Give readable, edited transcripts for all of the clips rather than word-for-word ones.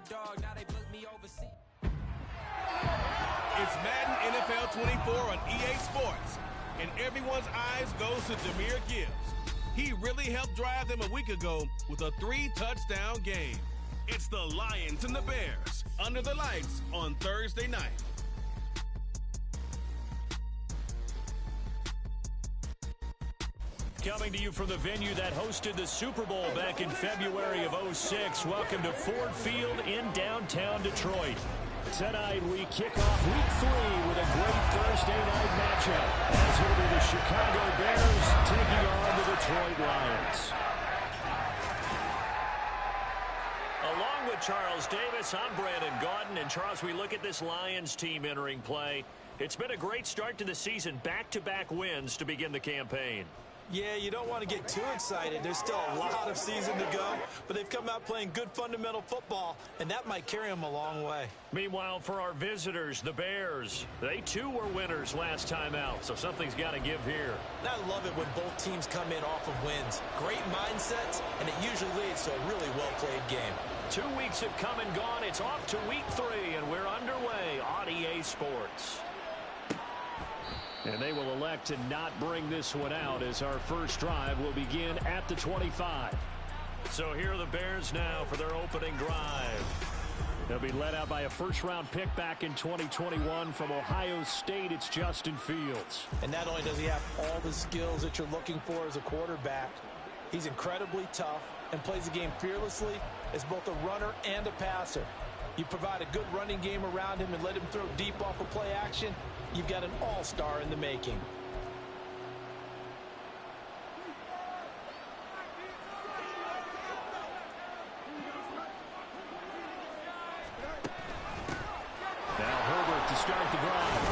underdog, now they book me overseas. It's Madden NFL 24 on EA Sports, and everyone's eyes goes to Jahmyr Gibbs. He really helped drive them a week ago with a 3-touchdown game. It's the Lions and the Bears under the lights on Thursday night. Coming to you from the venue that hosted the Super Bowl back in February of '06. Welcome to Ford Field in downtown Detroit. Tonight we kick off Week 3 with a great Thursday night matchup, as will be the Chicago Bears taking on the Detroit Lions. Along with Charles Davis, I'm Brandon Gaudin. And Charles, we look at this Lions team entering play. It's been a great start to the season, back-to-back wins to begin the campaign. Yeah, you don't want to get too excited. There's still a lot of season to go, but they've come out playing good fundamental football, and that might carry them a long way. Meanwhile, for our visitors, the Bears, they too were winners last time out, so something's got to give here. I love it when both teams come in off of wins. Great mindsets, and it usually leads to a really well-played game. 2 weeks have come and gone. It's off to Week 3, and we're underway on EA Sports. And they will elect to not bring this one out as our first drive will begin at the 25. So here are the Bears now for their opening drive. They'll be led out by a first-round pick back in 2021 from Ohio State. It's Justin Fields. And not only does he have all the skills that you're looking for as a quarterback, he's incredibly tough and plays the game fearlessly as both a runner and a passer. You provide a good running game around him and let him throw deep off of play action, you've got an all-star in the making. Now Herbert to start the drive.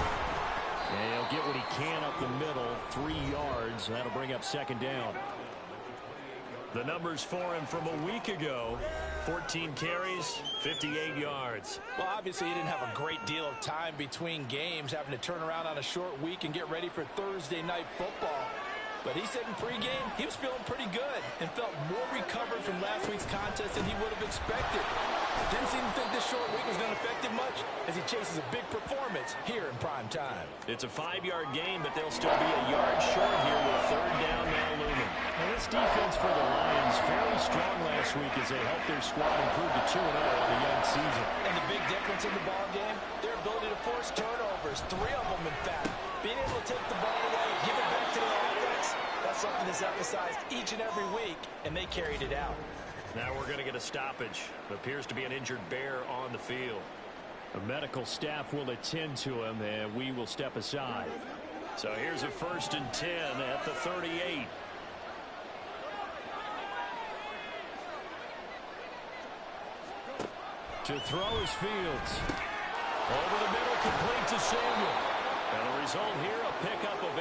And he'll get what he can up the middle, 3 yards. That'll bring up second down. The numbers for him from a week ago, 14 carries, 58 yards. Well, obviously he didn't have a great deal of time between games, having to turn around on a short week and get ready for Thursday night football. But he said in pregame he was feeling pretty good and felt more recovered from last week's contest than he would have expected. Didn't seem to think this short week was going to affect him much as he chases a big performance here in prime time. It's a 5-yard gain, but they'll still be a yard short here with third down now looming. Well, this defense for the Lions fairly strong last week as they helped their squad improve to 2-0 on the young season. And the big difference in the ball game, their ability to force turnovers, 3 of them in fact. Being able to take the ball away, give it back to their offense, that's something that's emphasized each and every week, and they carried it out. Now we're going to get a stoppage. It appears to be an injured Bear on the field. The medical staff will attend to him, and we will step aside. So here's a 1st and 10 at the 38. To throw is Fields. Over the middle, complete to Samuel. And the result here, a pickup of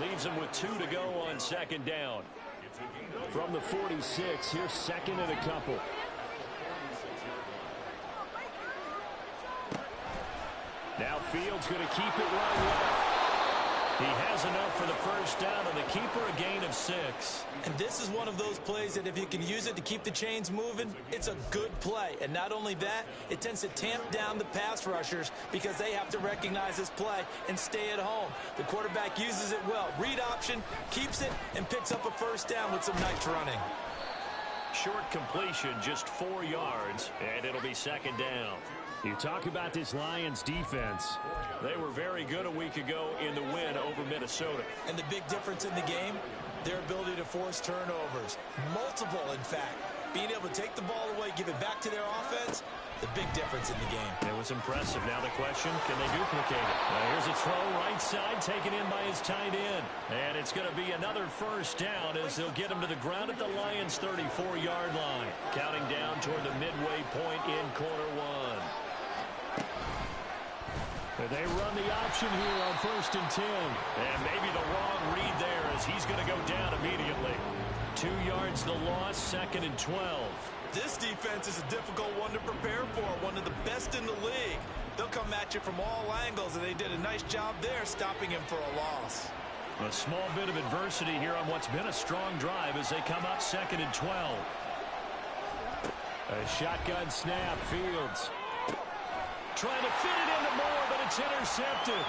8. Leaves him with 2 to go on second down. From the 46, here's second and a couple. Now Fields going to keep it running left. He has enough for the first down, and the keeper a gain of 6. And this is one of those plays that if you can use it to keep the chains moving, it's a good play. And not only that, it tends to tamp down the pass rushers because they have to recognize this play and stay at home. The quarterback uses it well. Read option, keeps it, and picks up a first down with some nice running. Short completion, just 4 yards, and it'll be second down. You talk about this Lions defense. They were very good a week ago in the win over Minnesota. And the big difference in the game, their ability to force turnovers. Multiple, in fact. Being able to take the ball away, give it back to their offense, the big difference in the game. It was impressive. Now the question, can they duplicate it? Now here's a throw right side, taken in by his tight end. And it's going to be another first down as they'll get him to the ground at the Lions' 34-yard line. Counting down toward the midway point in quarter 1. They run the option here on 1st and 10. And maybe the wrong read there as he's going to go down immediately. 2 yards the loss, 2nd and 12. This defense is a difficult one to prepare for, one of the best in the league. They'll come at you from all angles, and they did a nice job there stopping him for a loss. A small bit of adversity here on what's been a strong drive as they come up 2nd and 12. A shotgun snap, Fields. Trying to fit it into Moore, but it's intercepted.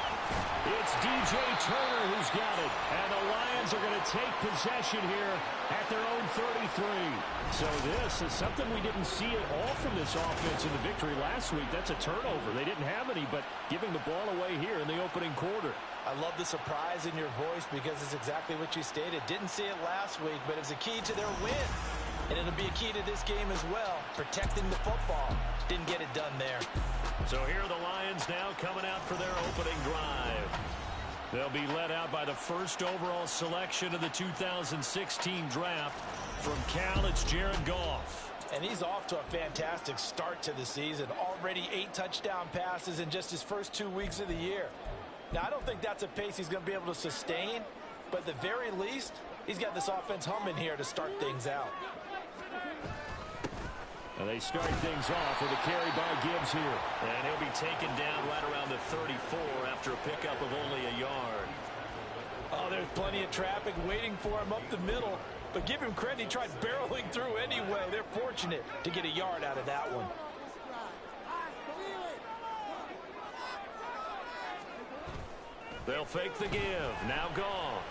It's DJ Turner who's got it. And the Lions are going to take possession here at their own 33. So this is something we didn't see at all from this offense in the victory last week. That's a turnover. They didn't have any, but giving the ball away here in the opening quarter. I love the surprise in your voice because it's exactly what you stated. Didn't see it last week, but it's a key to their win. And it'll be a key to this game as well, protecting the football. Didn't get it done there. So here are the Lions now coming out for their opening drive. They'll be led out by the first overall selection of the 2016 draft. From Cal, it's Jared Goff. And he's off to a fantastic start to the season. Already 8 touchdown passes in just his first 2 weeks of the year. Now, I don't think that's a pace he's going to be able to sustain, but at the very least, he's got this offense humming here to start things out. And they start things off with a carry by Gibbs here. And he'll be taken down right around the 34 after a pickup of only a yard. Oh, there's plenty of traffic waiting for him up the middle. But give him credit, he tried barreling through anyway. They're fortunate to get a yard out of that one. They'll fake the give. Now Goff.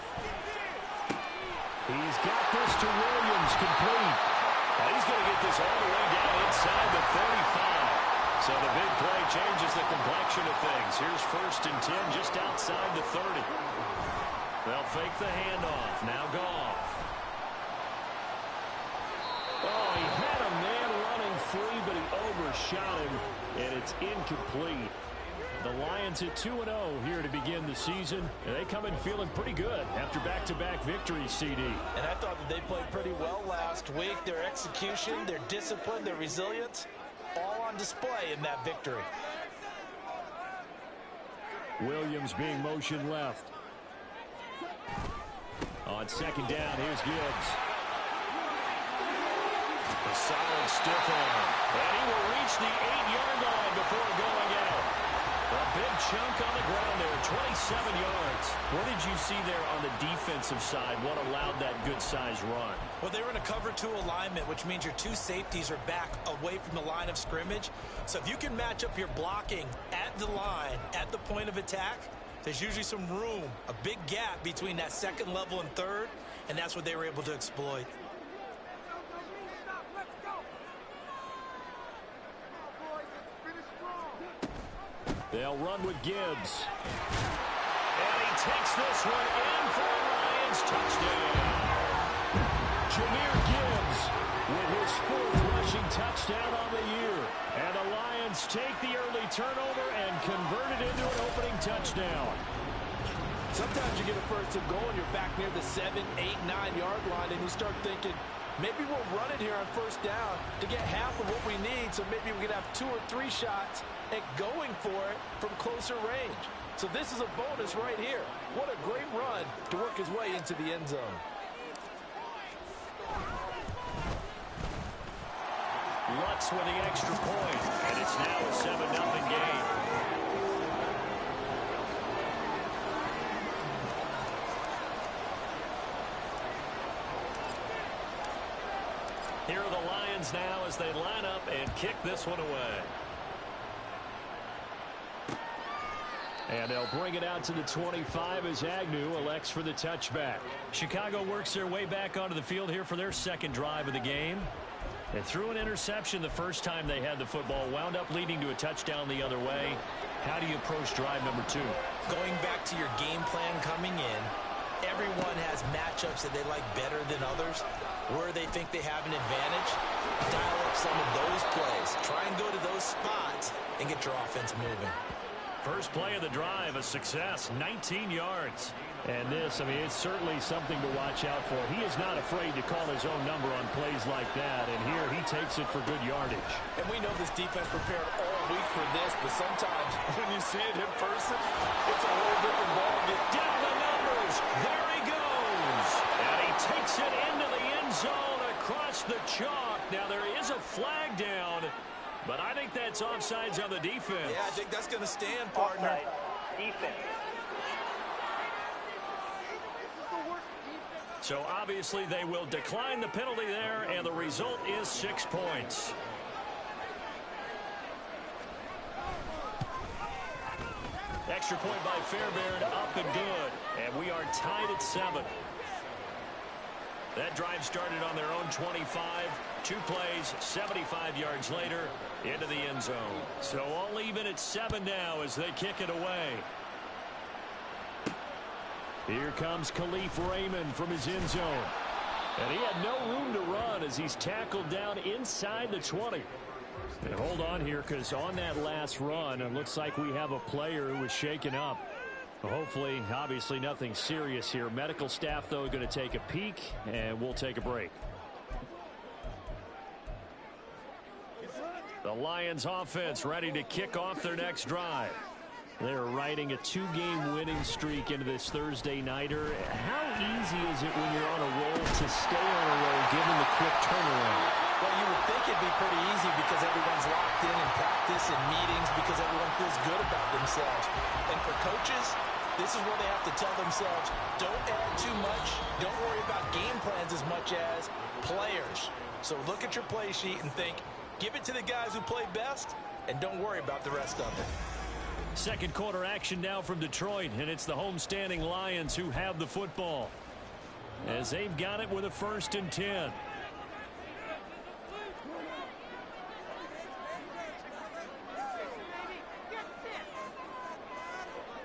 He's got this to Williams, complete. He's going to get this all the way down inside the 35. So the big play changes the complexion of things. Here's 1st and 10 just outside the 30. They'll fake the handoff. Now Goff. Oh, he had a man running free, but he overshot him, and it's incomplete. The Lions at 2-0 here to begin the season, and they come in feeling pretty good after back-to-back victories, CD. And I thought that they played pretty well last week. Their execution, their discipline, their resilience, all on display in that victory. Williams being motioned left. On 2nd down, here's Gibbs. A solid stiff arm. And he will reach the 8-yard line before going out. A big chunk on the ground there, 27 yards. What did you see there on the defensive side? What allowed that good-sized run? Well, they were in a cover 2 alignment, which means your 2 safeties are back away from the line of scrimmage. So if you can match up your blocking at the line, at the point of attack, there's usually some room, a big gap between that 2nd level and 3rd, and that's what they were able to exploit. They'll run with Gibbs. And he takes this one in for a Lions touchdown. Jahmyr Gibbs with his 4th rushing touchdown on the year. And the Lions take the early turnover and convert it into an opening touchdown. Sometimes you get a 1st and goal and you're back near the 7, 8, 9-yard line and you start thinking, maybe we'll run it here on 1st down to get half of what we need, so maybe we can have 2 or 3 shots at going for it from closer range. So this is a bonus right here. What a great run to work his way into the end zone. Lutz with the extra point, and it's now a 7-0 game. Here are the Lions now as they line up and kick this one away. And they'll bring it out to the 25 as Agnew elects for the touchback. Chicago works their way back onto the field here for their 2nd drive of the game. They threw an interception the first time they had the football, wound up leading to a touchdown the other way. How do you approach drive number 2? Going back to your game plan coming in, everyone has matchups that they like better than others, where they think they have an advantage. Dial up some of those plays. Try and go to those spots and get your offense moving. First play of the drive, a success, 19 yards. And this, I mean, it's certainly something to watch out for. He is not afraid to call his own number on plays like that, and here he takes it for good yardage. And we know this defense prepared all week for this, but sometimes when you see it in person, it's a whole different ballgame. Down the numbers, there he goes. And he takes it into the end zone across the chalk. Now there is a flag down, but I think that's offsides on the defense. Yeah, I think that's going to stand, partner. Offside. Defense. So obviously they will decline the penalty there, and the result is 6 points. Extra point by Fairbairn, up and good. And we are tied at 7. That drive started on their own 25. 2 plays, 75 yards later, into the end zone. So all even at 7 now as they kick it away. Here comes Khalif Raymond from his end zone. And he had no room to run as he's tackled down inside the 20. And hold on here, because on that last run, it looks like we have a player who was shaken up. Hopefully, obviously nothing serious here. Medical staff, though, going to take a peek, and we'll take a break. The Lions offense ready to kick off their next drive. They're riding a 2-game winning streak into this Thursday nighter. How easy is it when you're on a roll to stay on a roll given the quick turnaround? Well, you would think it'd be pretty easy because everyone's locked in practice and meetings because everyone feels good about themselves. And for coaches, this is where they have to tell themselves, don't add too much. Don't worry about game plans as much as players. So look at your play sheet and think, give it to the guys who play best, and don't worry about the rest of it. Second quarter action now from Detroit, and it's the homestanding Lions who have the football as they've got it with a 1st and 10.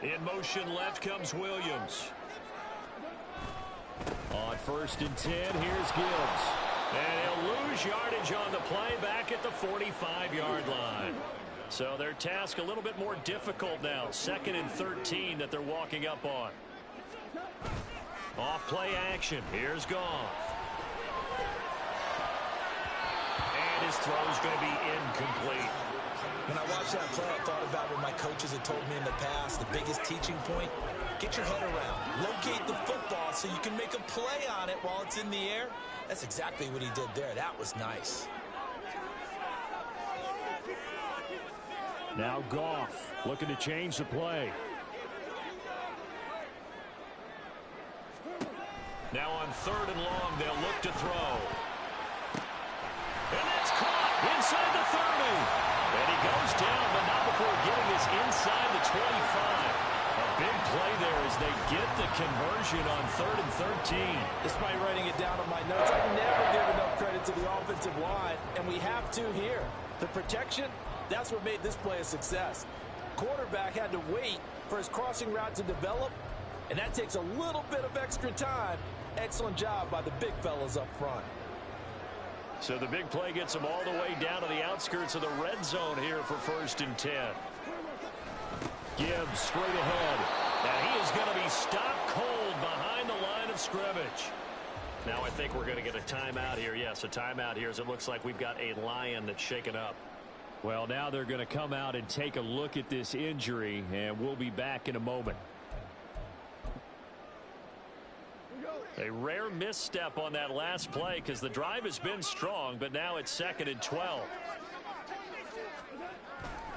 In motion left comes Williams. On 1st and 10, here's Gibbs. And he'll lose yardage on the play back at the 45-yard line. So their task a little bit more difficult now. 2nd and 13 that they're walking up on. Off play action. Here's Goff. And his throw's going to be incomplete. When I watched that play, I thought about what my coaches had told me in the past. The biggest teaching point, get your head around. Locate the football so you can make a play on it while it's in the air. That's exactly what he did there. That was nice. Now Goff looking to change the play. Now on 3rd and long, they'll look to throw. And that's caught inside the 30. And he goes down, but not before getting this inside the 25. A big play there as they get the conversion on 3rd and 13. Despite writing it down on my notes, I never give enough credit to the offensive line, and we have to here. The protection, that's what made this play a success. Quarterback had to wait for his crossing route to develop, and that takes a little bit of extra time. Excellent job by the big fellas up front. So the big play gets them all the way down to the outskirts of the red zone here for 1st and 10. Gibbs straight ahead. And he is going to be stopped cold behind the line of scrimmage. Now I think we're going to get a timeout here. Yes, a timeout here as it looks like we've got a Lion that's shaken up. Well, now they're going to come out and take a look at this injury, and we'll be back in a moment. A rare misstep on that last play because the drive has been strong, but now it's 2nd and 12.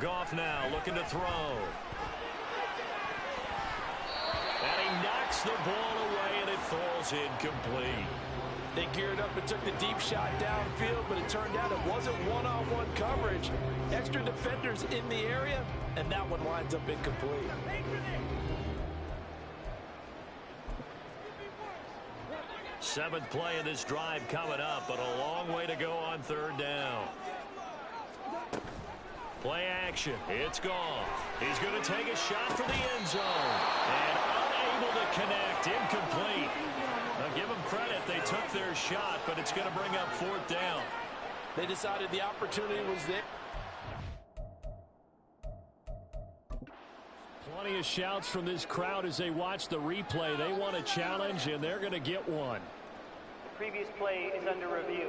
Goff now looking to throw. And he knocks the ball away, and it falls incomplete. They geared up and took the deep shot downfield, but it turned out it wasn't one-on-one coverage. Extra defenders in the area, and that one winds up incomplete. Seventh play of this drive coming up, but a long way to go on 3rd down. Play action. It's Goff. He's going to take a shot for the end zone. And unable to connect. Incomplete. Now give them credit. They took their shot, but it's going to bring up 4th down. They decided the opportunity was there. Plenty of shouts from this crowd as they watch the replay. They want a challenge, and they're going to get one. The previous play is under review.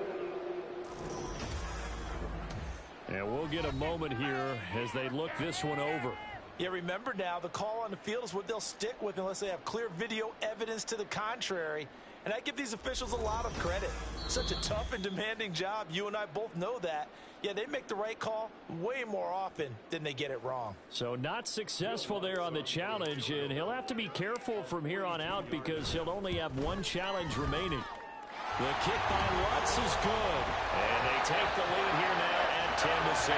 And we'll get a moment here as they look this one over. Yeah, remember now, the call on the field is what they'll stick with unless they have clear video evidence to the contrary. And I give these officials a lot of credit. Such a tough and demanding job. You and I both know that. Yeah, they make the right call way more often than they get it wrong. So not successful there on the challenge, and he'll have to be careful from here on out because he'll only have one challenge remaining. The kick by Lutz is good, and they take the lead here now at 10-7.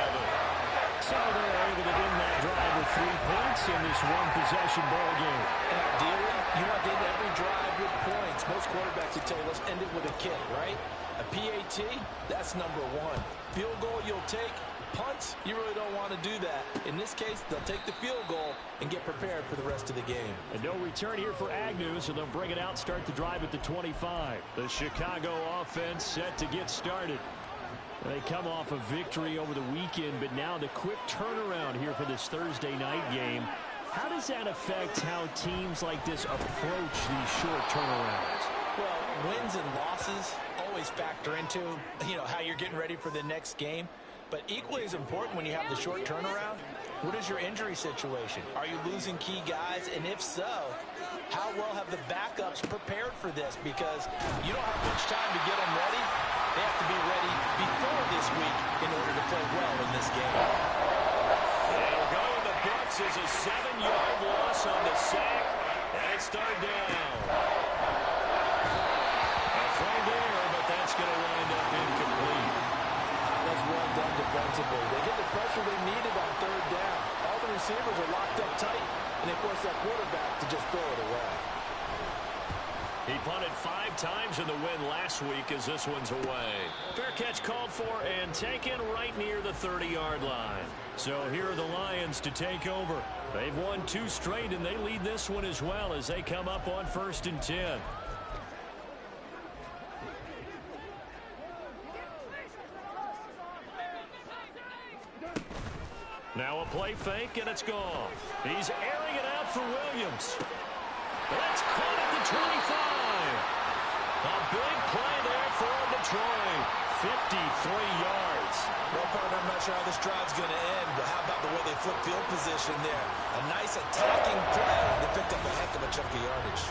So they're able to win that drive with 3 points in this one-possession ball game. And ideally, you want to end every drive with points. Most quarterbacks would tell you, let's end it with a kick, right? A PAT, that's number one. Field goal you'll take. Punts, you really don't want to do that. In this case, they'll take the field goal and get prepared for the rest of the game. And no return here for Agnew, so they'll bring it out, start the drive at the 25. The Chicago offense set to get started. They come off a victory over the weekend, but now the quick turnaround here for this Thursday night game. How does that affect how teams like this approach these short turnarounds? Well, wins and losses always factor into, how you're getting ready for the next game. But equally as important when you have the short turnaround, what is your injury situation? Are you losing key guys? And if so, how well have the backups prepared for this? Because you don't have much time to get them ready. They have to be ready before this week in order to play well in this game. They'll go in the books as a 7-yard loss on the sack. And it's third down. A throw there, but that's going to wind up incomplete. That's well done defensively. They get the pressure they needed on third down. All the receivers are locked up tight, and they force that quarterback to just throw it away. He punted 5 times in the win last week as this one's away. Fair catch called for and taken right near the 30-yard line. So here are the Lions to take over. They've won 2 straight, and they lead this one as well as they come up on 1st and 10. Now a play fake, and it's gone. He's airing it out for Williams. That's caught at the 25. A big play there for Detroit. 53 yards. Well, partner, I'm not sure how this drive's going to end, but how about the way they flip field position there? A nice attacking play. They picked up a heck of a chunk of yardage.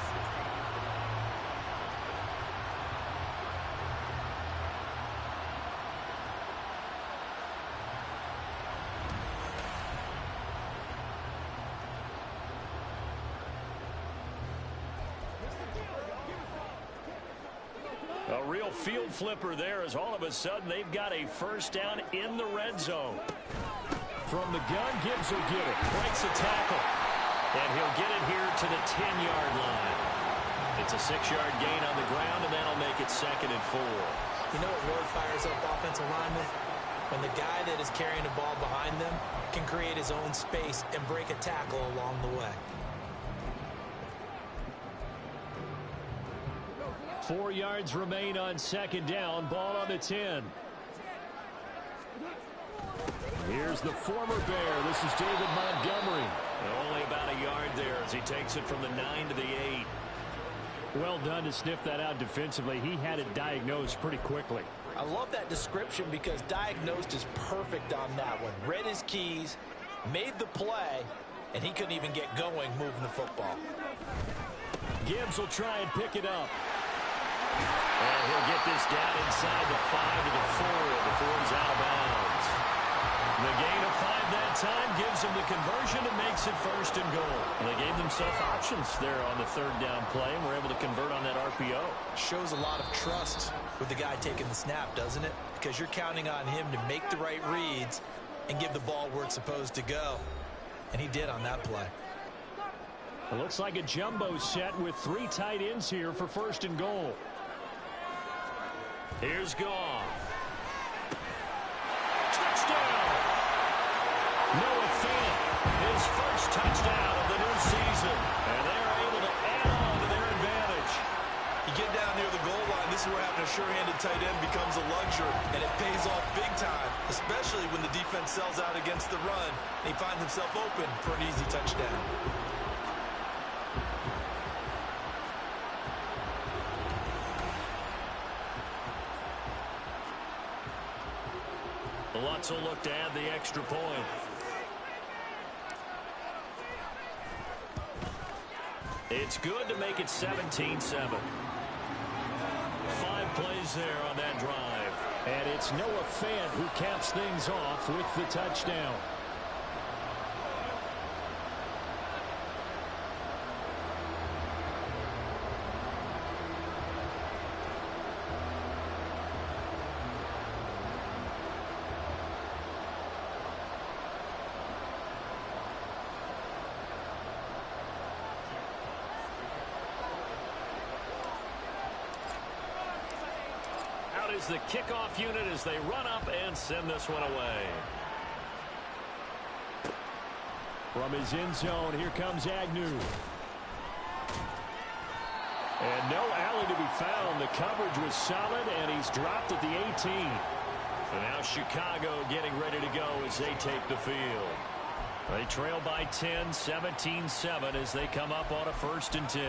A real field flipper there as all of a sudden they've got a first down in the red zone. From the gun, Gibbs will get it. Breaks a tackle. And he'll get it here to the 10-yard line. It's a 6-yard gain on the ground, and that'll make it 2nd and 4. You know what really fires up offensive linemen? When the guy that is carrying the ball behind them can create his own space and break a tackle along the way. 4 yards remain on 2nd down. Ball on the 10. Here's the former Bear. This is David Montgomery. Only about a yard there as he takes it from the 9 to the 8. Well done to sniff that out defensively. He had it diagnosed pretty quickly. I love that description because diagnosed is perfect on that one. Read his keys, made the play, and he couldn't even get going moving the football. Gibbs will try and pick it up. And he'll get this down inside the 5 to the 4 before he's out of bounds. The gain of 5 that time gives them the conversion and makes it 1st and goal. And they gave themselves options there on the 3rd down play and were able to convert on that RPO. Shows a lot of trust with the guy taking the snap, doesn't it? Because you're counting on him to make the right reads and give the ball where it's supposed to go. And he did on that play. It looks like a jumbo set with 3 tight ends here for 1st and goal. Here's Goff. Touchdown! Noah Fant, his first touchdown of the new season. And they're able to add on to their advantage. You get down near the goal line, this is where having a sure-handed tight end becomes a luxury. And it pays off big time, especially when the defense sells out against the run. And he finds himself open for an easy touchdown. Lutz will look to add the extra point. It's good to make it 17-7. 5 plays there on that drive. And it's Noah Fant who caps things off with the touchdown. is the kickoff unit as they run up and send this one away. From his end zone, here comes Agnew. And no alley to be found. The coverage was solid, and he's dropped at the 18. So now Chicago getting ready to go as they take the field. They trail by 10, 17-7 as they come up on a 1st and 10.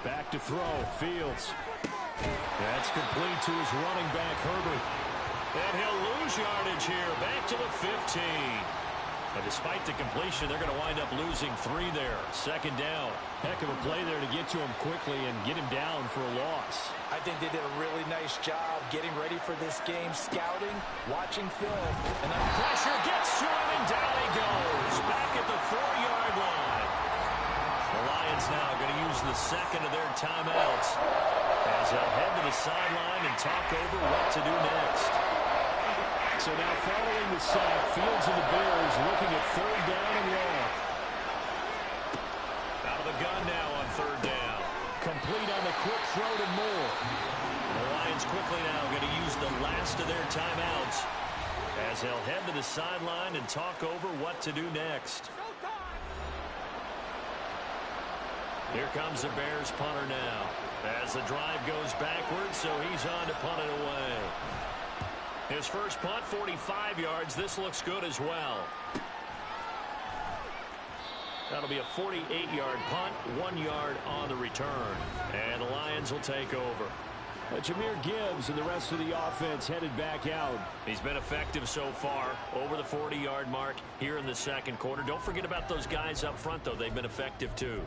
Back to throw. Fields. That's complete to his running back, Herbert. And he'll lose yardage here. Back to the 15. And despite the completion, they're going to wind up losing 3 there. 2nd down. Heck of a play there to get to him quickly and get him down for a loss. I think they did a really nice job getting ready for this game, scouting, watching film. And the pressure gets to him, and down he goes. Back at the 4-yard line. The Lions now going to use the 2nd of their timeouts as they'll head to the sideline and talk over what to do next. So now following the sack, Fields and the Bears looking at 3rd down and long. Out of the gun now on 3rd down. Complete on the quick throw to Moore. The Lions quickly now going to use the last of their timeouts as they'll head to the sideline and talk over what to do next. Here comes the Bears punter now as the drive goes backwards, so he's on to punt it away. His first punt, 45 yards. This looks good as well. That'll be a 48-yard punt, 1 yard on the return. And the Lions will take over. Jahmyr Gibbs and the rest of the offense headed back out. He's been effective so far, over the 40-yard mark here in the 2nd quarter. Don't forget about those guys up front, though. They've been effective, too.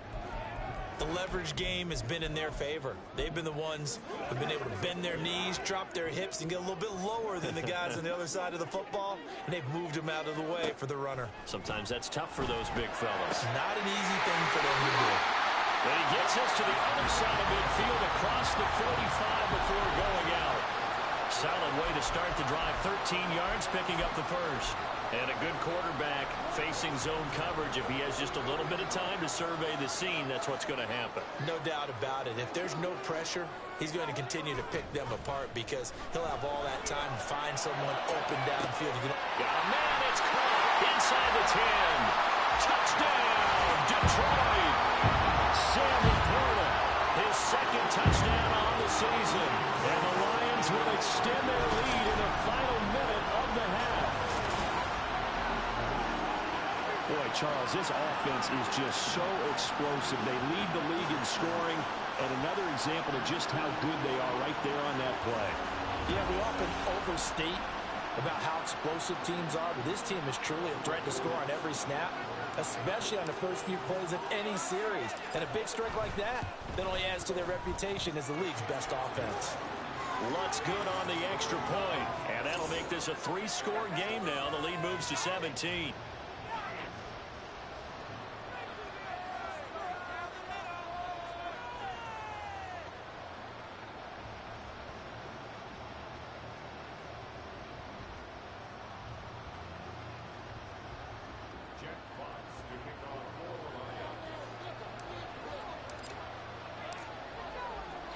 The leverage game has been in their favor. They've been the ones who've been able to bend their knees, drop their hips, and get a little bit lower than the guys on the other side of the football, and they've moved them out of the way for the runner. Sometimes that's tough for those big fellas. Not an easy thing for them to do. And he gets us to the other side of midfield across the 45 before going out. Solid way to start the drive. 13 yards, picking up the first. And a good quarterback facing zone coverage. If he has just a little bit of time to survey the scene, that's what's going to happen. No doubt about it. If there's no pressure, he's going to continue to pick them apart because he'll have all that time to find someone open downfield. Got a man, it's caught inside the 10. Touchdown, Detroit. Sam Laporta, his 2nd touchdown on the season. And the Lions will extend their lead in the final minute of the half. Boy, Charles, this offense is just so explosive. They lead the league in scoring, and another example of just how good they are right there on that play. Yeah, we often overstate about how explosive teams are, but this team is truly a threat to score on every snap, especially on the first few plays of any series. And a big strike like that only adds to their reputation as the league's best offense. Looks good on the extra point, and that'll make this a 3-score game now. The lead moves to 17.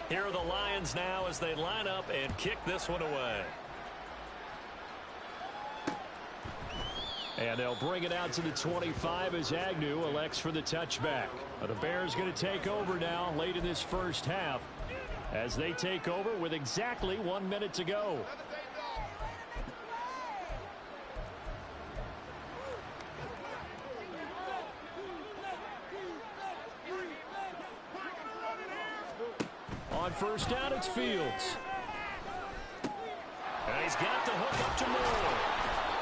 Here are the Lions now as they line up and kick this one away. And they'll bring it out to the 25 as Agnew elects for the touchback. The Bears going to take over now late in this first half as they take over with exactly 1 minute to go. On first down, it's Fields. And he's got the hook up to Moore.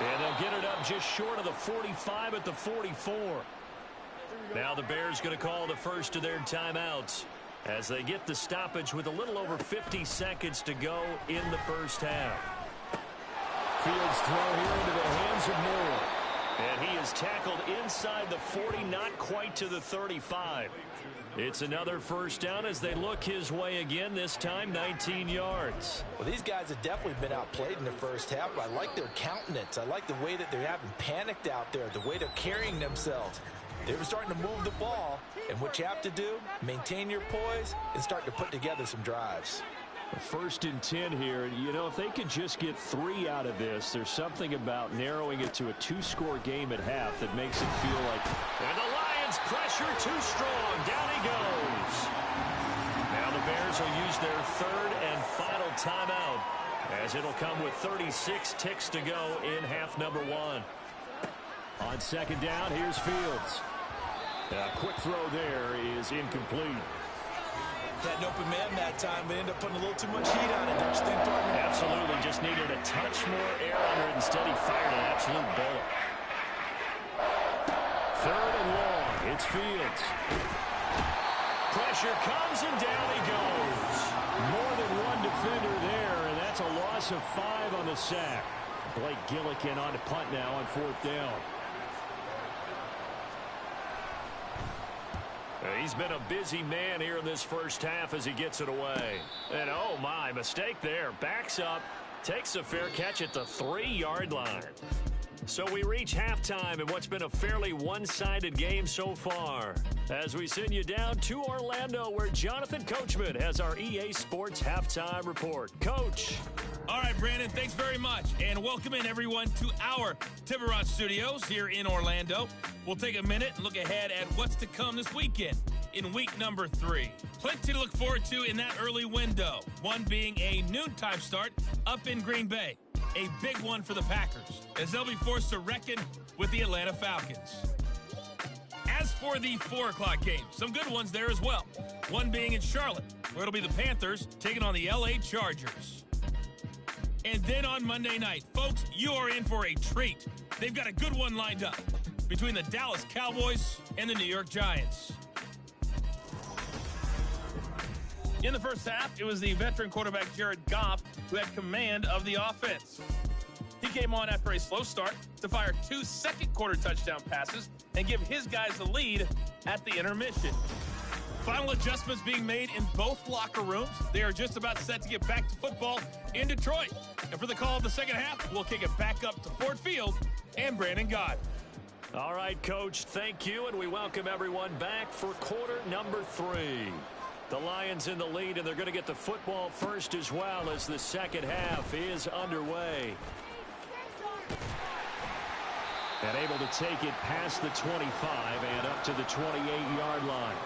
And they'll get it up just short of the 45 at the 44. Now the Bears going to call the first of their timeouts as they get the stoppage with a little over 50 seconds to go in the first half. Fields throw here into the hands of Moore. And he is tackled inside the 40, not quite to the 35. It's another first down as they look his way again, this time 19 yards. Well, these guys have definitely been outplayed in the first half, but I like their countenance. I like the way that they haven't panicked out there, the way they're carrying themselves. They were starting to move the ball, and what you have to do, maintain your poise and start to put together some drives. First and 10 here. You know, if they could just get 3 out of this, there's something about narrowing it to a 2-score game at half that makes it feel like... And the Lions pressure too strong. Down he goes. Now the Bears will use their third and final timeout, as it'll come with 36 ticks to go in half number 1. On second down, here's Fields. A quick throw there is incomplete. Had an open man that time, but ended up putting a little too much heat on it, don't you think, partner? Absolutely. Just needed a touch more air under it. Instead, he fired an absolute bullet. Third and long. It's Fields. Pressure comes, and down he goes. More than one defender there, and that's a loss of 5 on the sack. Blake Gillikin on to punt now on 4th down. He's been a busy man here in this first half as he gets it away. And oh my, mistake there. Backs up, takes a fair catch at the 3-yard line. So we reach halftime in what's been a fairly one-sided game so far, as we send you down to Orlando, where Jonathan Coachman has our EA Sports Halftime Report. Coach. All right, Brandon, thanks very much. And welcome in, everyone, to our Tiburon Studios here in Orlando. We'll take a minute and look ahead at what's to come this weekend in week number 3. Plenty to look forward to in that early window, one being a noontime start up in Green Bay. A big one for the Packers, as they'll be forced to reckon with the Atlanta Falcons. As for the 4 o'clock game, some good ones there as well. One being in Charlotte, where it'll be the Panthers taking on the LA Chargers. And then on Monday night, folks, you are in for a treat. They've got a good one lined up between the Dallas Cowboys and the New York Giants. In the first half, it was the veteran quarterback Jared Goff who had command of the offense. He came on after a slow start to fire 2 second-quarter touchdown passes and give his guys the lead at the intermission. Final adjustments being made in both locker rooms. They are just about set to get back to football in Detroit. And for the call of the second half, we'll kick it back up to Ford Field and Brandon Gott. All right, Coach, thank you, and we welcome everyone back for quarter number 3. The Lions in the lead, and they're going to get the football first as well as the second half is underway. And able to take it past the 25 and up to the 28-yard line.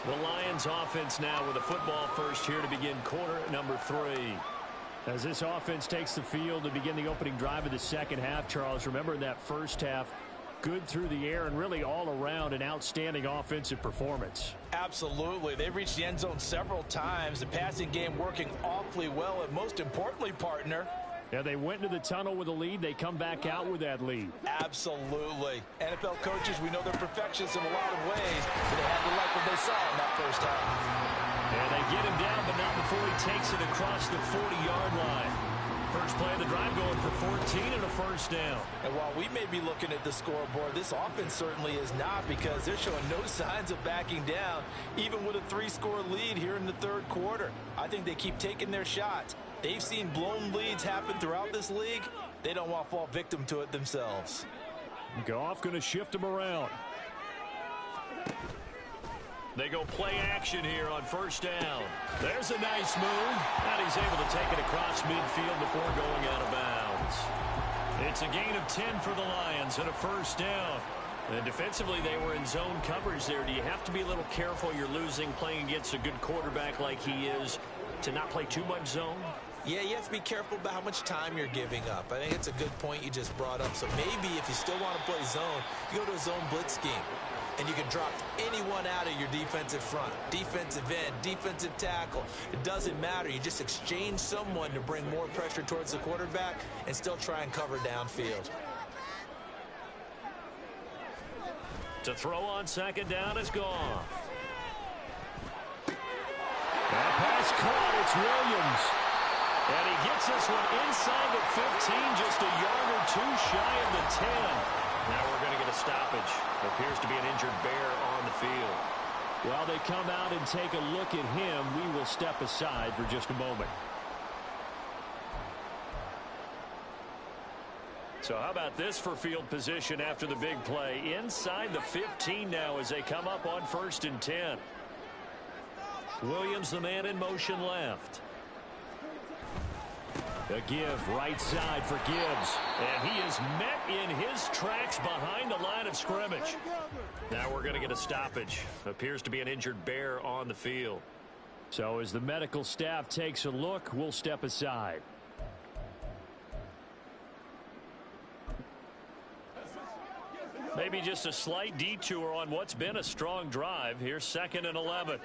The Lions offense now with a football first here to begin quarter number 3. As this offense takes the field to begin the opening drive of the second half, Charles, remember in that first half, good through the air and really all around an outstanding offensive performance. Absolutely. They've reached the end zone several times. The passing game working awfully well, and most importantly, partner, yeah, they went into the tunnel with a lead. They come back out with that lead. Absolutely. NFL coaches, we know they're perfectionists in a lot of ways, but they had to like what they saw in that first half. And they get him down, but not before he takes it across the 40-yard line. First play of the drive going for 14 and a first down. And while we may be looking at the scoreboard, this offense certainly is not, because they're showing no signs of backing down, even with a 3-score lead here in the third quarter. I think they keep taking their shots. They've seen blown leads happen throughout this league. They don't want to fall victim to it themselves. Goff going to shift them around. They go play action here on first down. There's a nice move, and he's able to take it across midfield before going out of bounds. It's a gain of 10 for the Lions and a first down. And defensively, they were in zone coverage there. Do you have to be a little careful? You're losing playing against a good quarterback like he is to not play too much zone? Yeah, you have to be careful about how much time you're giving up. I think it's a good point you just brought up. So maybe if you still want to play zone, you go to a zone blitz scheme. And you can drop anyone out of your defensive front, defensive end, defensive tackle. It doesn't matter. You just exchange someone to bring more pressure towards the quarterback and still try and cover downfield. To throw on second down is Goff. That pass caught. It's Williams. And he gets this one inside the 15, just a yard or two shy of the 10. Now we're going to get a stoppage. Appears to be an injured Bear on the field. While they come out and take a look at him, we will step aside for just a moment. So how about this for field position after the big play? Inside the 15 now as they come up on 1st and 10. Williams, the man in motion left. A give right side for Gibbs. And he is met in his tracks behind the line of scrimmage. Now we're going to get a stoppage. Appears to be an injured bear on the field. So as the medical staff takes a look, we'll step aside. Maybe just a slight detour on what's been a strong drive. Here's 2nd and 11.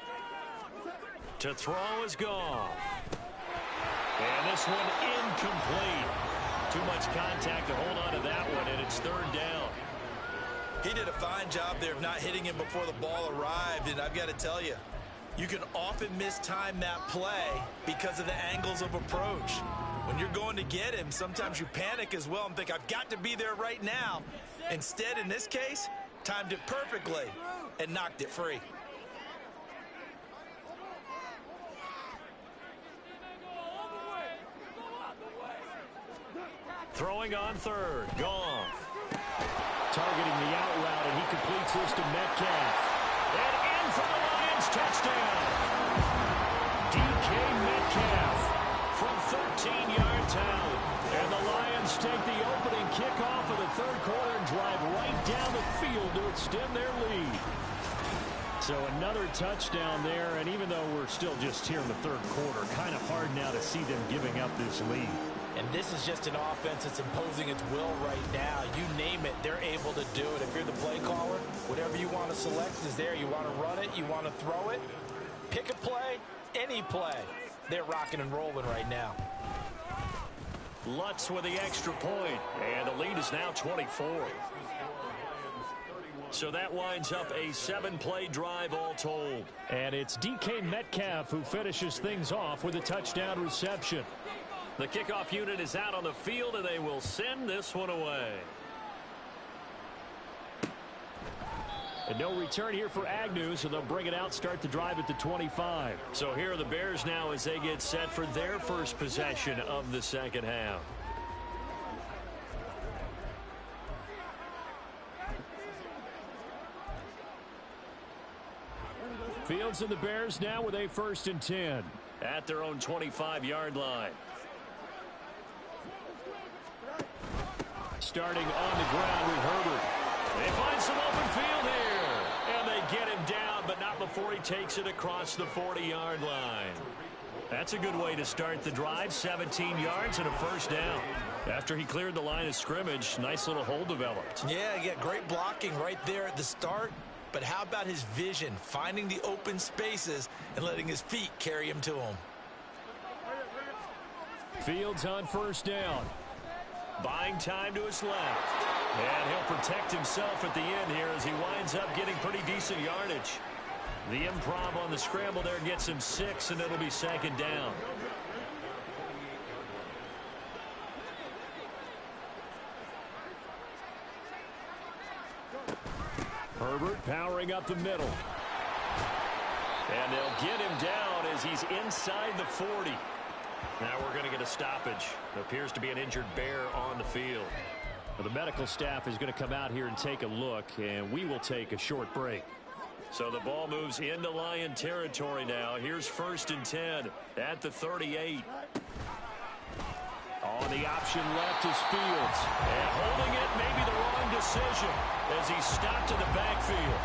To throw is Goff. And this one incomplete. Too much contact to hold on to that one, and it's 3rd down. He did a fine job there of not hitting him before the ball arrived, and I've got to tell you, you can often mistime that play because of the angles of approach. When you're going to get him, sometimes you panic as well and think, I've got to be there right now. Instead, in this case, timed it perfectly and knocked it free. Throwing on 3rd. Goff. Targeting the out route, and he completes this to Metcalf. And in for the Lions, touchdown. DK Metcalf from 13-yard out. And the Lions take the opening kickoff of the 3rd quarter and drive right down the field to extend their lead. So another touchdown there, and even though we're still just here in the 3rd quarter, kind of hard now to see them giving up this lead. And this is just an offense that's imposing its will right now. You name it, they're able to do it. If you're the play caller, whatever you want to select is there. You want to run it, you want to throw it. Pick a play, any play. They're rocking and rolling right now. Lutz with the extra point, and the lead is now 24. So that winds up a 7-play drive all told. And it's DK Metcalf who finishes things off with a touchdown reception. The kickoff unit is out on the field, and they will send this one away. And no return here for Agnew, so they'll bring it out, start the drive at the 25. So here are the Bears now as they get set for their first possession of the 2nd half. Fields and the Bears now with a 1st and 10 at their own 25-yard line. Starting on the ground with Herbert. They find some open field here. And they get him down, but not before he takes it across the 40-yard line. That's a good way to start the drive. 17 yards and a 1st down. After he cleared the line of scrimmage, nice little hole developed. Yeah, great blocking right there at the start. But how about his vision, finding the open spaces and letting his feet carry him to him? Fields on 1st down. Buying time to his left. And he'll protect himself at the end here as he winds up getting pretty decent yardage. The improv on the scramble there gets him 6, and it'll be 2nd down. Herbert powering up the middle. And they'll get him down as he's inside the 40. Now we're going to get a stoppage. It appears to be an injured bear on the field. Well, the medical staff is going to come out here and take a look, and we will take a short break. So the ball moves into Lion territory now. Here's 1st and 10 at the 38. On the option left is Fields. And holding it, maybe the wrong decision as he's stopped in the backfield.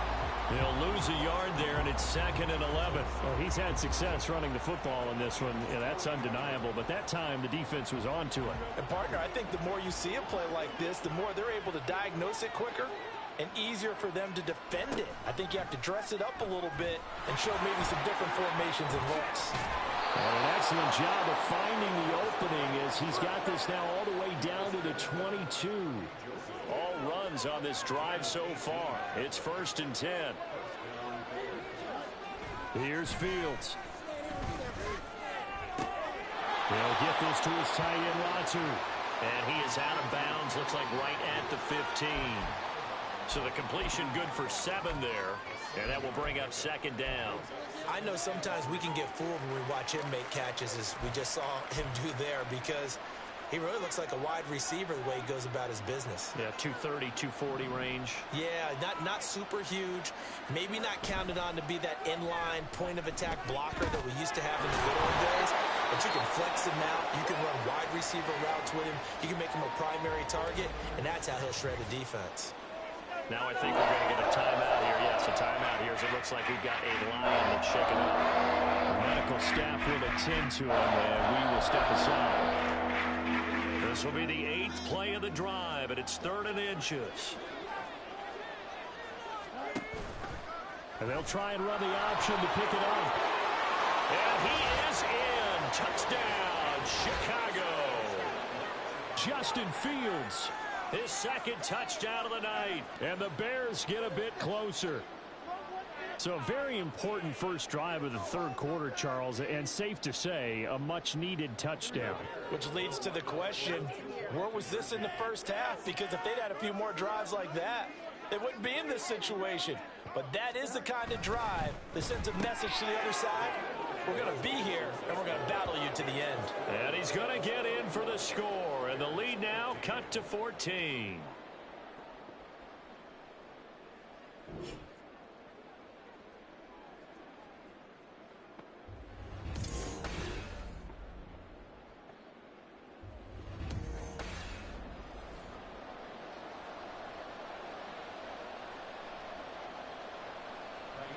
He'll lose a yard there, and it's 2nd and 11. Well, he's had success running the football in this one. Yeah, that's undeniable. But that time, the defense was on to it. And, partner, I think the more you see a play like this, the more they're able to diagnose it quicker and easier for them to defend it. I think you have to dress it up a little bit and show maybe some different formations and looks. And an excellent job of finding the opening as he's got this now all the way down to the 22. All runs on this drive so far. It's 1st and 10. Here's Fields. He'll get this to his tight end, Latu. And he is out of bounds, looks like right at the 15. So the completion good for 7 there. And that will bring up 2nd down. I know sometimes we can get fooled when we watch him make catches, as we just saw him do there, because He really looks like a wide receiver the way he goes about his business. Yeah, 230, 240 range. Yeah, not super huge. Maybe not counted on to be that inline point-of-attack blocker that we used to have in the good old days. But you can flex him out. You can run wide receiver routes with him. You can make him a primary target, and that's how he'll shred the defense. Now I think we're going to get a timeout here. Yes, a timeout here as it looks like we've got a Lion that's shaken up. The medical staff will attend to him, and we will step aside. This will be the 8th play of the drive, and it's 3rd and inches. And they'll try and run the option to pick it up. And he is in. Touchdown, Chicago. Justin Fields, his 2nd touchdown of the night. And the Bears get a bit closer. So a very important first drive of the 3rd quarter, Charles, and safe to say, a much-needed touchdown. Which leads to the question, where was this in the first half? Because if they'd had a few more drives like that, they wouldn't be in this situation. But that is the kind of drive that sends a message to the other side. We're going to be here, and we're going to battle you to the end. And he's going to get in for the score. And the lead now cut to 14.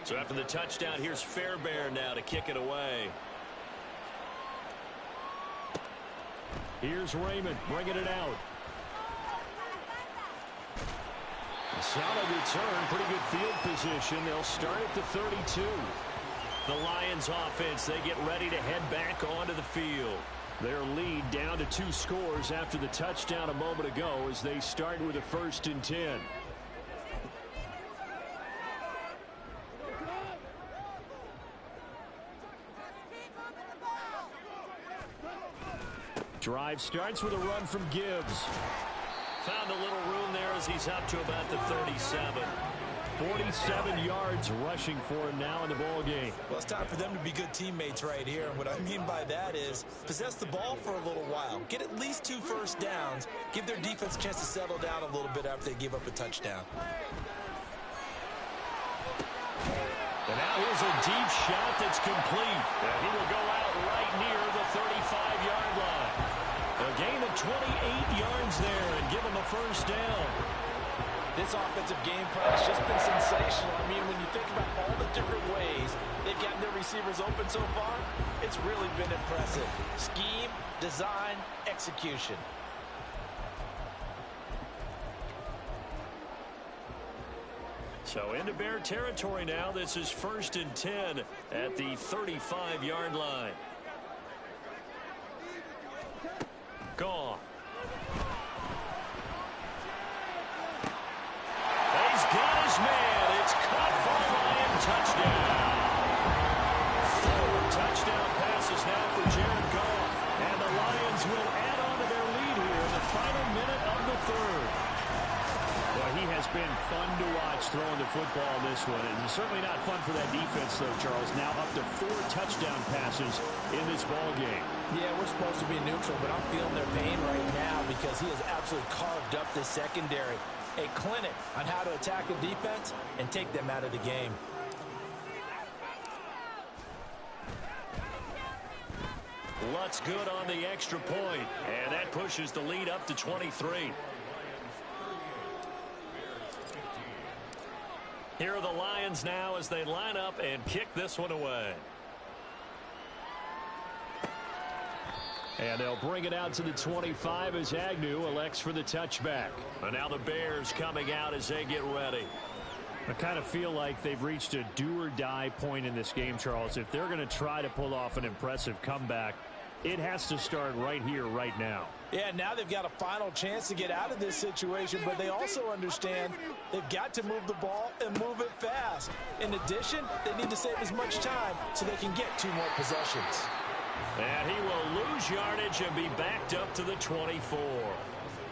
So after the touchdown, here's Fairbairn now to kick it away. Here's Raymond bringing it out. A solid return, pretty good field position. They'll start at the 32. The Lions offense, they get ready to head back onto the field. Their lead down to 2 scores after the touchdown a moment ago as they start with a 1st and 10. Drive starts with a run from Gibbs. Found a little room there as he's up to about the 37. 47 yards rushing for him now in the ball game. Well, it's time for them to be good teammates right here. And what I mean by that is possess the ball for a little while. Get at least 2 first downs. Give their defense a chance to settle down a little bit after they give up a touchdown. And now here's a deep shot that's complete. And he will go out right near the 35-yard line. A gain of 28 yards there and give him a first down. This offensive game plan has just been sensational. I mean, when you think about all the different ways they've gotten their receivers open so far, it's really been impressive. Scheme, design, execution. So into Bear territory now. This is 1st and 10 at the 35-yard line. Gone. He's got his man. It's caught for a Lion touchdown. 4 touchdown passes now for Jared Goff. And the Lions will add on to their lead here in the final minute of the 3rd. Well, he has been fun to watch throwing the football in this one. And certainly not fun for that defense, though, Charles. Now up to 4 touchdown passes in this ball game. Yeah, we're supposed to be neutral, but I'm feeling their pain right now because he has absolutely carved up this secondary. A clinic on how to attack a defense and take them out of the game. Lutz good on the extra point, and that pushes the lead up to 23. Here are the Lions now as they line up and kick this one away. And they'll bring it out to the 25 as Agnew elects for the touchback. And now the Bears coming out as they get ready. I kind of feel like they've reached a do-or-die point in this game, Charles. If they're going to try to pull off an impressive comeback, it has to start right here, right now. Yeah, now they've got a final chance to get out of this situation, but they also understand they've got to move the ball and move it fast. In addition, they need to save as much time so they can get 2 more possessions. And he will lose yardage and be backed up to the 24.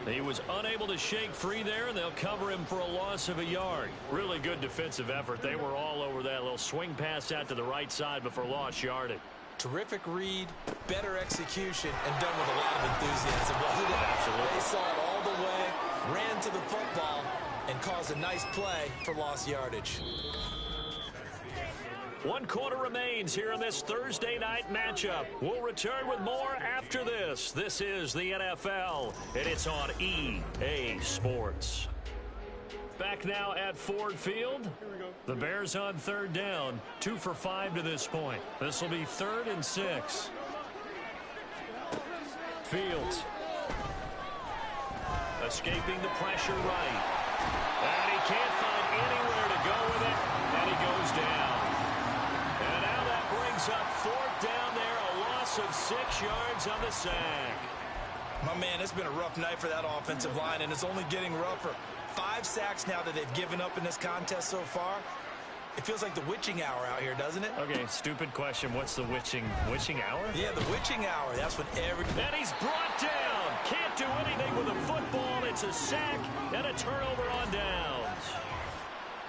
He was unable to shake free there, and they'll cover him for a loss of a yard. Really good defensive effort. They were all over that little swing pass out to the right side before lost yardage. Terrific read, better execution, and done with a lot of enthusiasm, wasn't it? Absolutely. They saw it all the way, ran to the football, and caused a nice play for lost yardage. 1 quarter remains here in this Thursday night matchup. We'll return with more after this. This is the NFL, and it's on EA Sports. Back now at Ford Field. The Bears on 3rd down. 2 for 5 to this point. This will be 3rd and 6. Fields. Escaping the pressure right. And he can't find anywhere to go with it. And he goes down. And now that brings up 4th down there. A loss of 6 yards on the sack. My man, it's been a rough night for that offensive line, and it's only getting rougher. 5 sacks now that they've given up in this contest so far. It feels like the witching hour out here, doesn't it? Okay, stupid question. What's the witching hour? Yeah, the witching hour. That's when And he's brought down. Can't do anything with a football. It's a sack and a turnover on downs.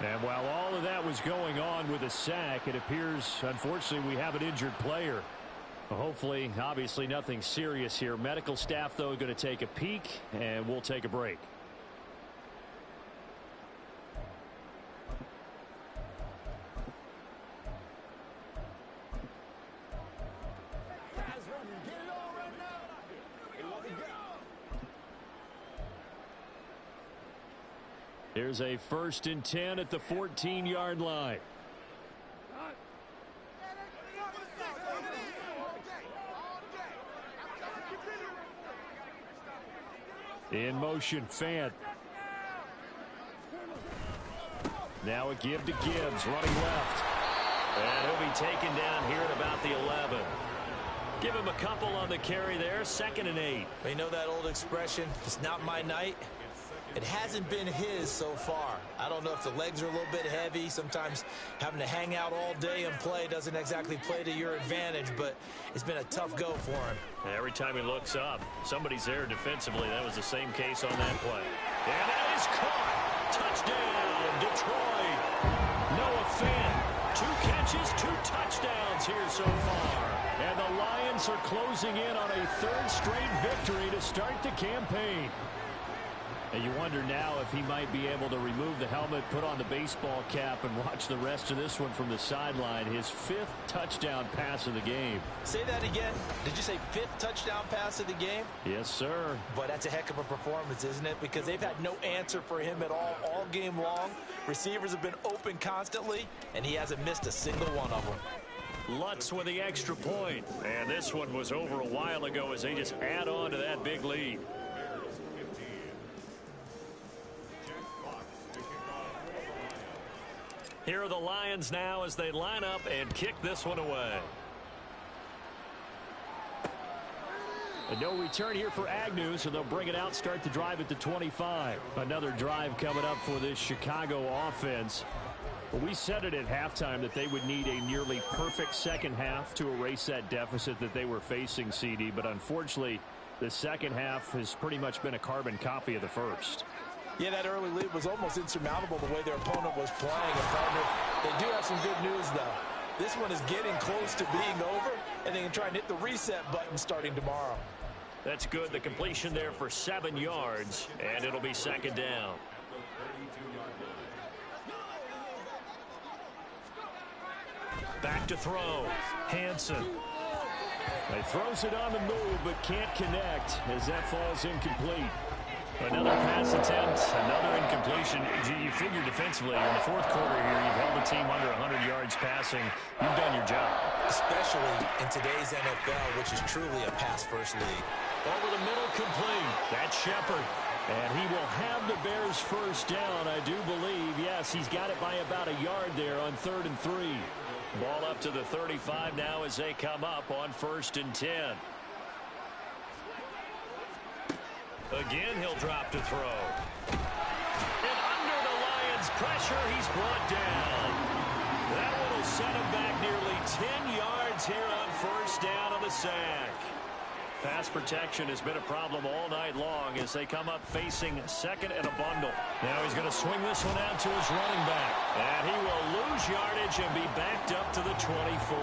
And while all of that was going on with a sack, it appears, unfortunately, we have an injured player. Hopefully, obviously, nothing serious here. Medical staff, though, going to take a peek, and we'll take a break. Here's a 1st and 10 at the 14-yard line. In motion, Fant. Now a give to Gibbs, running left. And he'll be taken down here at about the 11. Give him a couple on the carry there, 2nd and 8. You know that old expression, it's not my night? It hasn't been his so far. I don't know if the legs are a little bit heavy. Sometimes having to hang out all day and play doesn't exactly play to your advantage, but it's been a tough go for him. Every time he looks up, somebody's there defensively. That was the same case on that play. And that is caught. Touchdown, Detroit. Noah Fant, 2 catches, 2 touchdowns here so far. And the Lions are closing in on a 3rd straight victory to start the campaign. And you wonder now if he might be able to remove the helmet, put on the baseball cap, and watch the rest of this one from the sideline. His 5th touchdown pass of the game. Say that again. Did you say 5th touchdown pass of the game? Yes, sir. But that's a heck of a performance, isn't it? Because they've had no answer for him at all game long. Receivers have been open constantly, and he hasn't missed a single one of them. Lutz with the extra point. And this one was over a while ago as they just add on to that big lead. Here are the Lions now as they line up and kick this one away. And no return here for Agnew, so they'll bring it out, start the drive at the 25. Another drive coming up for this Chicago offense. Well, we said it at halftime that they would need a nearly perfect second half to erase that deficit that they were facing, CD. But unfortunately, the second half has pretty much been a carbon copy of the first. Yeah, that early lead was almost insurmountable the way their opponent was playing. And partner, they do have some good news, though. This one is getting close to being over, and they can try and hit the reset button starting tomorrow. That's good. The completion there for 7 yards, and it'll be 2nd down. Back to throw. Hansen. He throws it on the move, but can't connect as that falls incomplete. Another pass attempt, another incompletion. You figure defensively in the 4th quarter here, you've held the team under 100 yards passing. You've done your job. Especially in today's NFL, which is truly a pass-first league. Over the middle, complete. That's Shepard. And he will have the Bears' 1st down, I do believe. Yes, he's got it by about a yard there on 3rd and 3. Ball up to the 35 now as they come up on 1st and 10. Again, he'll drop to throw. And under the Lions' pressure, he's brought down. That one will set him back nearly 10 yards here on 1st down on the sack. Pass protection has been a problem all night long as they come up facing 2nd and a bundle. Now he's going to swing this one out to his running back. And he will lose yardage and be backed up to the 24.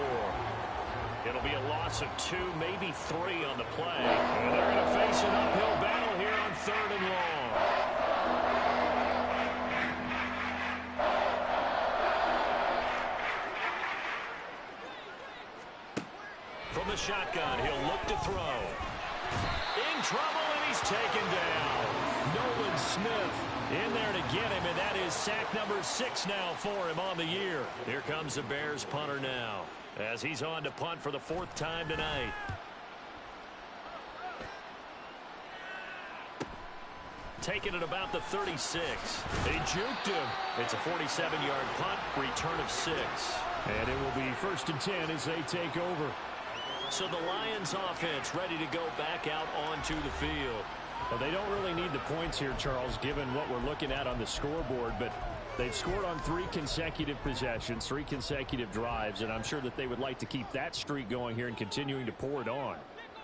It'll be a loss of 2, maybe 3 on the play. And they're going to face an uphill battle here on 3rd and long. From the shotgun, he'll look to throw. In trouble, and he's taken down. Nolan Smith in there to get him, and that is sack number 6 now for him on the year. Here comes the Bears punter now, as he's on to punt for the 4th time tonight. Taking it about the 36. They juked him. It's a 47-yard punt, return of 6. And it will be 1st and 10 as they take over. So the Lions offense ready to go back out onto the field. Well, they don't really need the points here, Charles, given what we're looking at on the scoreboard, but they've scored on 3 consecutive possessions, 3 consecutive drives, and I'm sure that they would like to keep that streak going here and continuing to pour it on.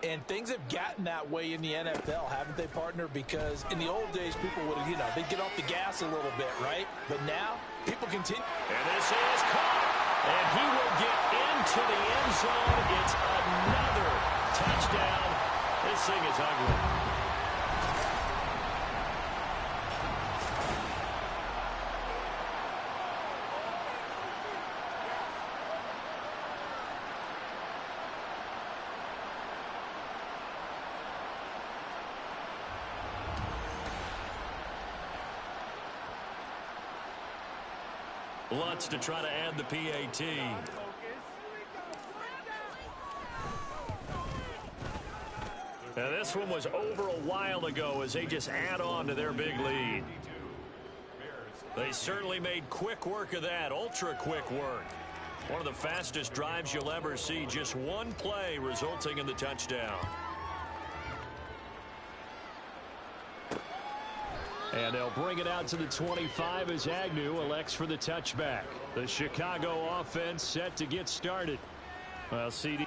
And things have gotten that way in the NFL, haven't they, partner? Because in the old days, people would, they'd get off the gas a little bit, right? But now, people continue. And this is caught. And he will get into the end zone. It's another touchdown. This thing is ugly. Lutz to try to add the PAT. Now this one was over a while ago as they just add on to their big lead. They certainly made quick work of that, ultra quick work. One of the fastest drives you'll ever see, just one play resulting in the touchdown. And they'll bring it out to the 25 as Agnew elects for the touchback. The Chicago offense set to get started. Well, CD.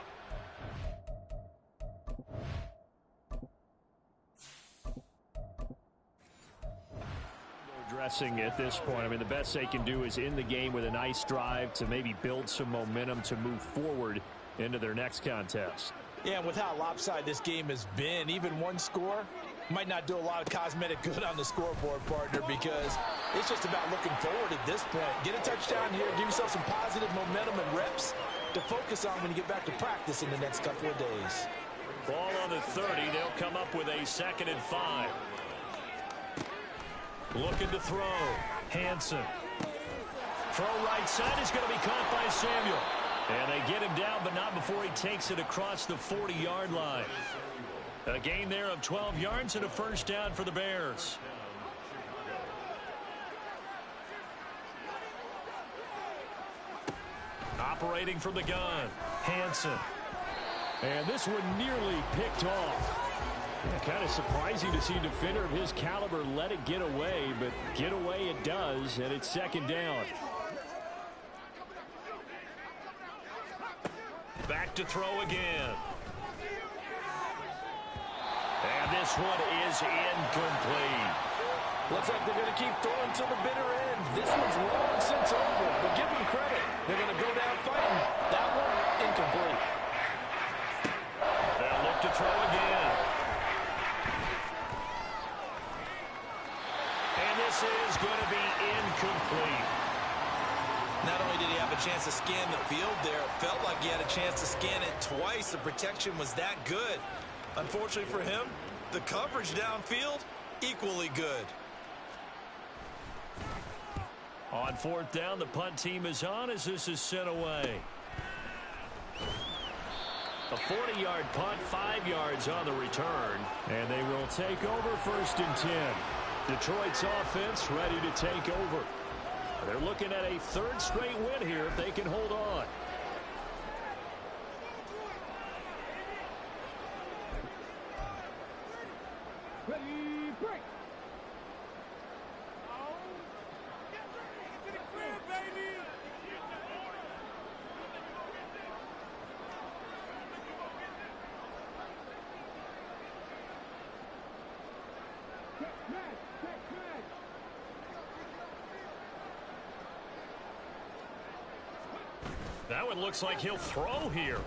Dressing at this point. I mean, the best they can do is in the game with a nice drive to maybe build some momentum to move forward into their next contest. Yeah, and with how lopsided this game has been, even one score might not do a lot of cosmetic good on the scoreboard, partner, because it's just about looking forward at this point. Get a touchdown here, give yourself some positive momentum and reps to focus on when you get back to practice in the next couple of days. Ball on the 30. They'll come up with a 2nd and 5. Looking to throw. Hansen. Throw right side is going to be caught by Samuel. And they get him down, but not before he takes it across the 40-yard line. A gain there of 12 yards and a 1st down for the Bears. Operating from the gun. Hansen. And this one nearly picked off. Yeah, kind of surprising to see a defender of his caliber let it get away, but get away it does, and it's 2nd down. Back to throw again. And this one is incomplete. Looks like they're going to keep throwing till the bitter end. This one's long since over, but give them credit. They're going to go down fighting. That one, incomplete. They'll look to throw again. And this is going to be incomplete. Not only did he have a chance to scan the field there, it felt like he had a chance to scan it twice. The protection was that good. Unfortunately for him, the coverage downfield, equally good. On 4th down, the punt team is on as this is sent away. A 40-yard punt, 5 yards on the return. And they will take over 1st and 10. Detroit's offense ready to take over. They're looking at a 3rd straight win here if they can hold on. Ready, break. Get ready to the crib, baby. That one looks like he'll throw here.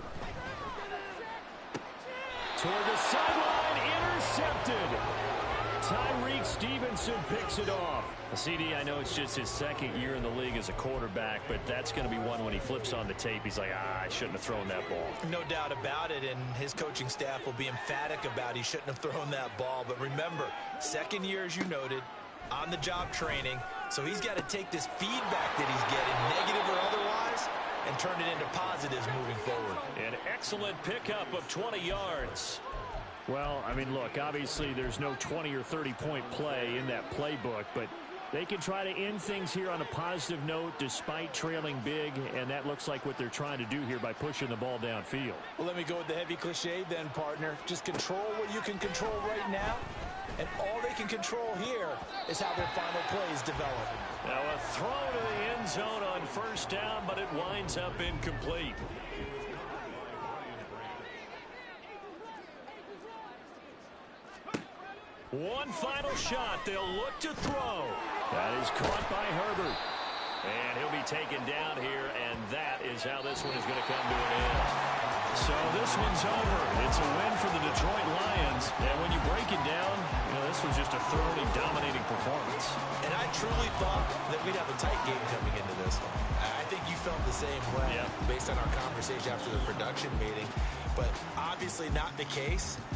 Toward the sideline, intercepted. Tyreek Stevenson picks it off. CD, I know it's just his second year in the league as a quarterback, but that's going to be one when he flips on the tape. He's like, I shouldn't have thrown that ball. No doubt about it, and his coaching staff will be emphatic about he shouldn't have thrown that ball. But remember, second year, as you noted, on-the-job training, so he's got to take this feedback that he's getting, negative or otherwise, and turn it into positives moving forward. An excellent pickup of 20 yards. Well, I mean, look, obviously there's no 20 or 30-point play in that playbook, but they can try to end things here on a positive note despite trailing big, and that looks like what they're trying to do here by pushing the ball downfield. Well, let me go with the heavy cliche then, partner. Just control what you can control right now, and all they can control here is how their final plays develop. Now a throw to the end zone on first down, but it winds up incomplete. One final shot. They'll look to throw. That is caught by Herbert. And he'll be taken down here, and that is how this one is going to come to an end. So this one's over. It's a win for the Detroit Lions. And when you break it down, you know, this was just a thoroughly dominating performance. And I truly thought that we'd have a tight game coming into this one. I think you felt the same way based on our conversation after the production meeting. But obviously not the case.